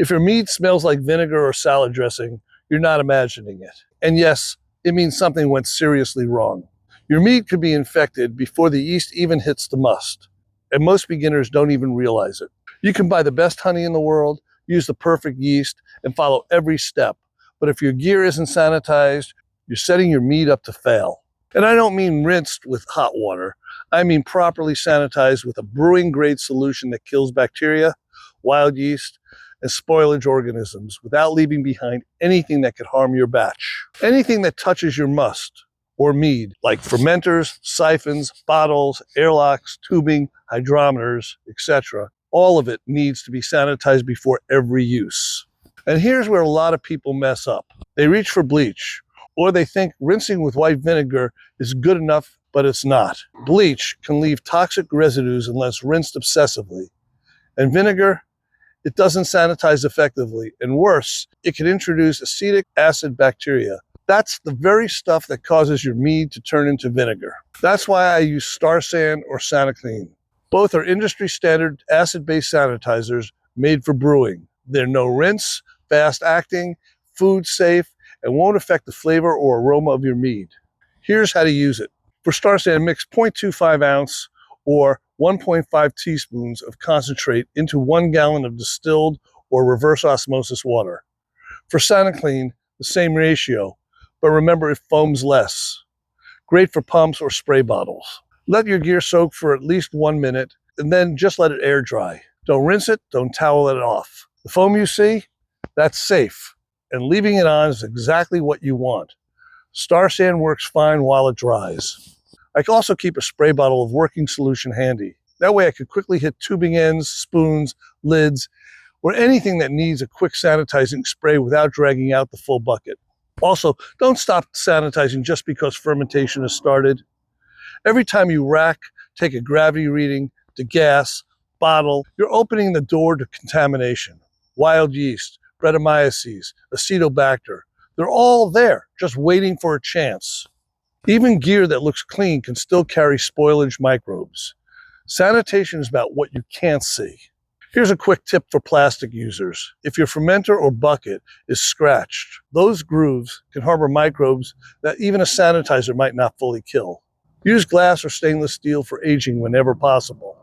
If your mead smells like vinegar or salad dressing, you're not imagining it. And yes, it means something went seriously wrong. Your mead could be infected before the yeast even hits the must, and most beginners don't even realize it. You can buy the best honey in the world, use the perfect yeast, and follow every step. But if your gear isn't sanitized, you're setting your mead up to fail. And I don't mean rinsed with hot water. I mean properly sanitized with a brewing grade solution that kills bacteria, wild yeast, and spoilage organisms without leaving behind anything that could harm your batch. Anything that touches your must or mead, like fermenters, siphons, bottles, airlocks, tubing, hydrometers, etc. All of it needs to be sanitized before every use. And here's where a lot of people mess up. They reach for bleach, or they think rinsing with white vinegar is good enough, but it's not. Bleach can leave toxic residues unless rinsed obsessively. And vinegar, it doesn't sanitize effectively, and worse, it can introduce acetic acid bacteria. That's the very stuff that causes your mead to turn into vinegar. That's why I use Star San or Saniclean. Both are industry standard acid-based sanitizers made for brewing. They're no rinse, fast acting, food safe, and won't affect the flavor or aroma of your mead. Here's how to use it. For Star San, mix 0.25 ounce or 1.5 teaspoons of concentrate into 1 gallon of distilled or reverse osmosis water. For Saniclean, the same ratio, but remember it foams less. Great for pumps or spray bottles. Let your gear soak for at least 1 minute and then just let it air dry. Don't rinse it, don't towel it off. The foam you see, that's safe, and leaving it on is exactly what you want. Star San works fine while it dries. I can also keep a spray bottle of working solution handy. That way I could quickly hit tubing ends, spoons, lids, or anything that needs a quick sanitizing spray without dragging out the full bucket. Also, don't stop sanitizing just because fermentation has started. Every time you rack, take a gravity reading, degas, bottle, you're opening the door to contamination. Wild yeast, Brettanomyces, Acetobacter, they're all there, just waiting for a chance. Even gear that looks clean can still carry spoilage microbes. Sanitation is about what you can't see. Here's a quick tip for plastic users. If your fermenter or bucket is scratched, those grooves can harbor microbes that even a sanitizer might not fully kill. Use glass or stainless steel for aging whenever possible.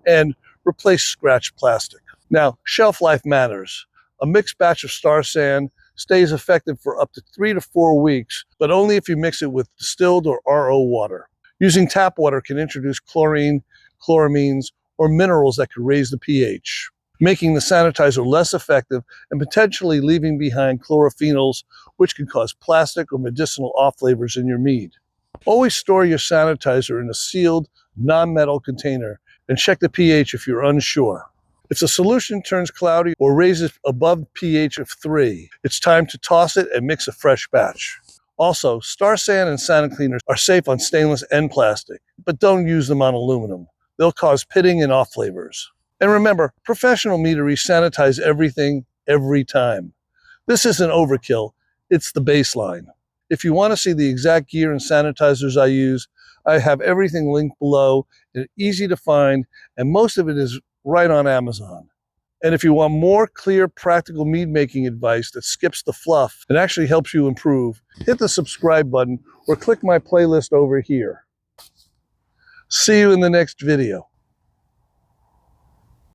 And replace scratched plastic. Now, shelf life matters. A mixed batch of Star San stays effective for up to 3 to 4 weeks, but only if you mix it with distilled or RO water. Using tap water can introduce chlorine, chloramines, or minerals that could raise the pH, making the sanitizer less effective and potentially leaving behind chlorophenols, which can cause plastic or medicinal off-flavors in your mead. Always store your sanitizer in a sealed, non-metal container and check the pH if you're unsure. If the solution turns cloudy or raises above pH of 3, it's time to toss it and mix a fresh batch. Also, Star San and Saniclean are safe on stainless and plastic, but don't use them on aluminum. They'll cause pitting and off flavors. And remember, professional meaderies sanitize everything, every time. This isn't overkill, it's the baseline. If you want to see the exact gear and sanitizers I use, I have everything linked below, and easy to find, and most of it is right on Amazon. And if you want more clear, practical mead making advice that skips the fluff and actually helps you improve, hit the subscribe button or click my playlist over here. See you in the next video.